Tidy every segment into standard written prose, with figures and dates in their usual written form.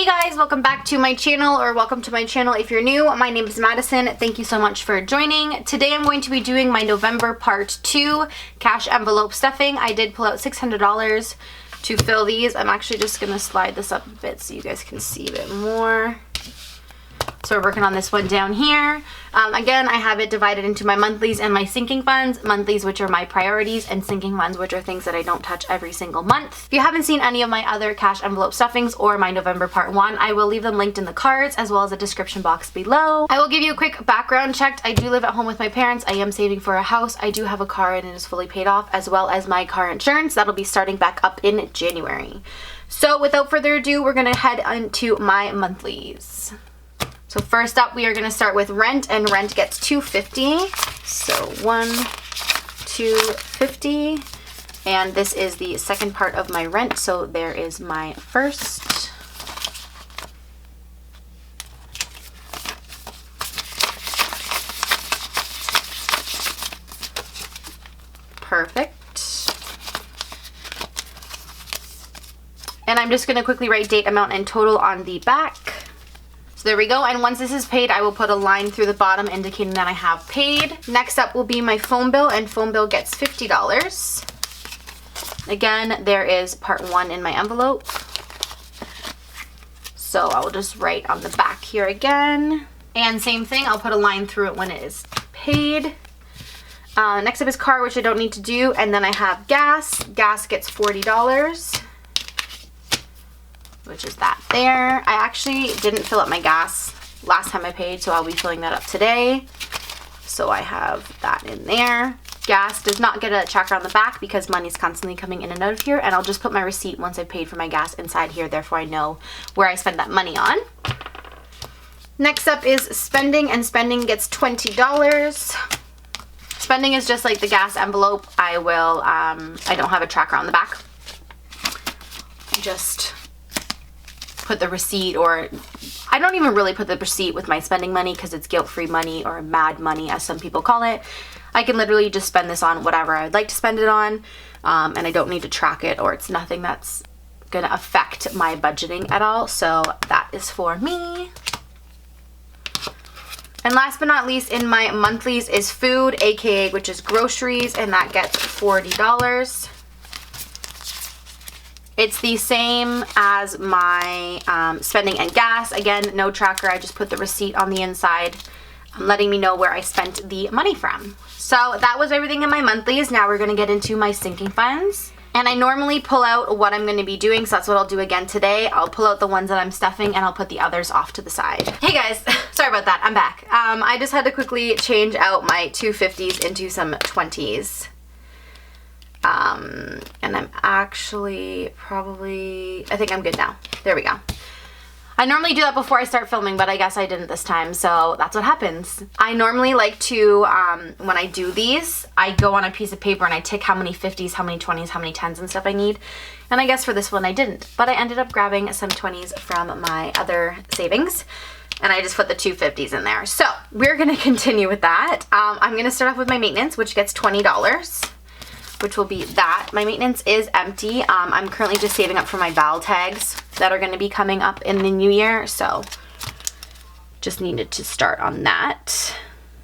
guys, welcome back to my channel, or welcome to my channel if you're new. My name is Madison. Thank you so much for joining. Today I'm going to be doing my November part 2 cash envelope stuffing. I did pull out $600 to fill these. I'm actually just going to slide this up a bit so you guys can see a bit more. So we're working on this one down here. Again, I have it divided into my monthlies and my sinking funds. Monthlies, which are my priorities, and sinking funds, which are things that I don't touch every single month. If you haven't seen any of my other cash envelope stuffings or my November part 1, I will leave them linked in the cards as well as the description box below. I will give you a quick background check. I do live at home with my parents. I am saving for a house. I do have a car and it is fully paid off, as well as my car insurance. That'll be starting back up in January. So without further ado, we're gonna head into my monthlies. So first up, we are going to start with rent, and rent gets $250. So $250, and this is the second part of my rent. So there is my first. Perfect. And I'm just going to quickly write date, amount, and total on the back. There we go, and once this is paid, I will put a line through the bottom indicating that I have paid. Next up will be my phone bill, and phone bill gets $50. Again, there is part 1 in my envelope. So I will just write on the back here again. And same thing, I'll put a line through it when it is paid. Next up is car, which I don't need to do, and then I have gas. Gas gets $40. Which is that there. I actually didn't fill up my gas last time I paid, so I'll be filling that up today. So I have that in there. Gas does not get a tracker on the back because money's constantly coming in and out of here, and I'll just put my receipt once I've paid for my gas inside here, therefore I know where I spend that money on. Next up is spending, and spending gets $20. Spending is just like the gas envelope. I don't have a tracker on the back. Just put the receipt, or I don't even really put the receipt with my spending money because it's guilt-free money, or mad money as some people call it. I can literally just spend this on whatever I'd like to spend it on, and I don't need to track it, or it's nothing that's gonna affect my budgeting at all. So that is for me. And last but not least in my monthlies is food, aka which is groceries, and that gets $40. It's the same as my spending and gas. Again, no tracker. I just put the receipt on the inside, letting me know where I spent the money from. So that was everything in my monthlies. Now we're going to get into my sinking funds. And I normally pull out what I'm going to be doing, so that's what I'll do again today. I'll pull out the ones that I'm stuffing, and I'll put the others off to the side. Hey guys, sorry about that. I'm back. I just had to quickly change out my 250s into some 20s. And I'm actually I think I'm good now. There we go. I normally do that before I start filming, but I guess I didn't this time, so that's what happens. I normally like to, when I do these, I go on a piece of paper and I tick how many 50s, how many 20s, how many 10s and stuff I need. And I guess for this one I didn't, but I ended up grabbing some 20s from my other savings. And I just put the 250s in there. So we're going to continue with that. I'm going to start off with my maintenance, which gets $20. Which will be that. My maintenance is empty. I'm currently just saving up for my val tags that are going to be coming up in the new year, so just needed to start on that.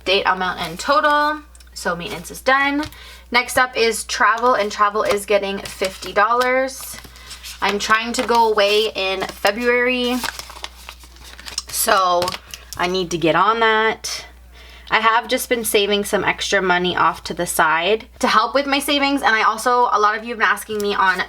Date, amount, and total. So maintenance is done. Next up is travel, and travel is getting $50. I'm trying to go away in February, so I need to get on that. I have just been saving some extra money off to the side to help with my savings, and a lot of you have been asking me on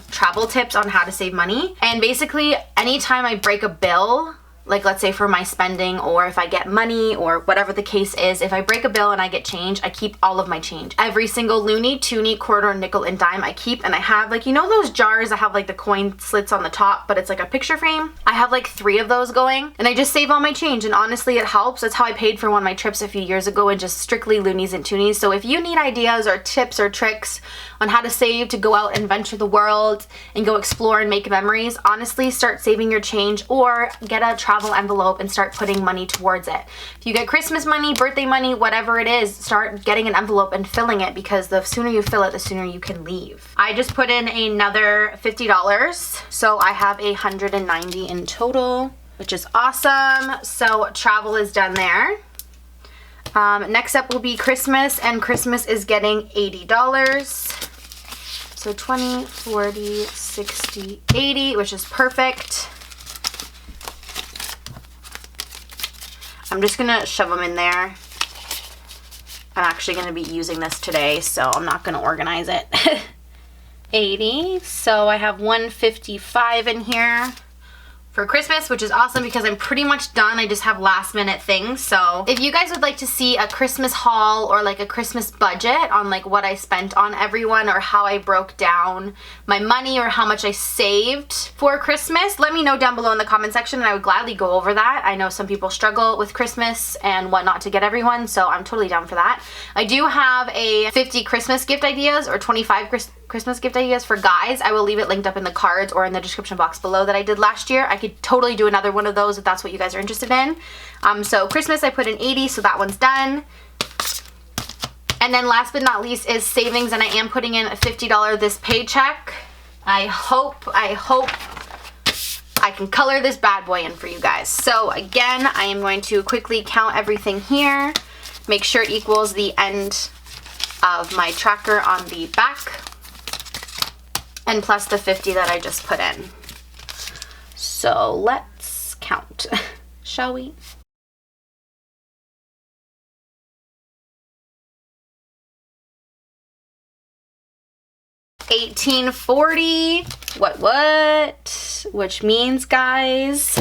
travel tips on how to save money. And basically, anytime I break a bill, like let's say for my spending, or if I get money, or whatever the case is, if I break a bill and I get change, I keep all of my change. Every single loonie, toonie, quarter, nickel, and dime I keep, and I have like, you know those jars that have like the coin slits on the top, but it's like a picture frame? I have like 3 of those going, and I just save all my change, and honestly it helps. That's how I paid for one of my trips a few years ago, and just strictly loonies and toonies. So if you need ideas or tips or tricks on how to save to go out and venture the world and go explore and make memories, honestly start saving your change, or get a travel travel envelope and start putting money towards it. If you get Christmas money, birthday money, whatever it is, start getting an envelope and filling it, because the sooner you fill it, the sooner you can leave. I just put in another $50, so I have $190 in total, which is awesome. So travel is done there. Next up will be Christmas, and Christmas is getting $80. So 20, 40, 60, 80, which is perfect. I'm just gonna shove them in there. I'm actually gonna be using this today, so I'm not gonna organize it. 80, so I have 155 in here for Christmas, which is awesome because I'm pretty much done. I just have last minute things. So if you guys would like to see a Christmas haul or like a Christmas budget on like what I spent on everyone, or how I broke down my money, or how much I saved for Christmas, let me know down below in the comment section, and I would gladly go over that. I know some people struggle with Christmas and what not to get everyone, so I'm totally down for that. I do have a 50 Christmas gift ideas or 25 Christmas gift ideas for guys. I will leave it linked up in the cards or in the description box below that I did last year. I could totally do another one of those if that's what you guys are interested in. So Christmas I put in 80, so that one's done. And then last but not least is savings, and I am putting in a $50 this paycheck. I hope I can color this bad boy in for you guys. So again, I am going to quickly count everything here, make sure it equals the end of my tracker on the back, and plus the 50 that I just put in. So let's count, shall we? $1,840. What? Which means, guys,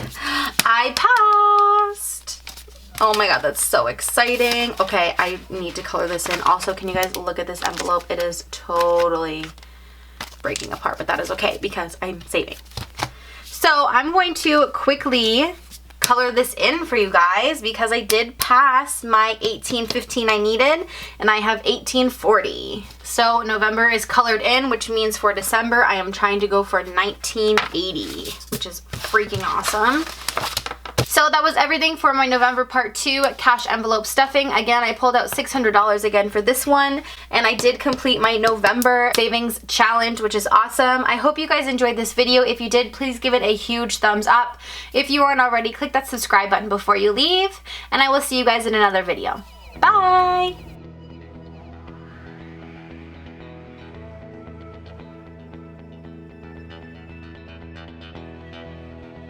I passed. Oh my god, that's so exciting. Okay, I need to color this in. Also, can you guys look at this envelope? It is totally breaking apart, but that is okay because I'm saving. So I'm going to quickly color this in for you guys because I did pass my 1815 I needed, and I have 1840. So November is colored in, which means for December I am trying to go for 1980, which is freaking awesome. So that was everything for my November part 2 cash envelope stuffing. Again, I pulled out $600 again for this one, and I did complete my November savings challenge, which is awesome. I hope you guys enjoyed this video. If you did, please give it a huge thumbs up. If you aren't already, click that subscribe button before you leave, and I will see you guys in another video. Bye!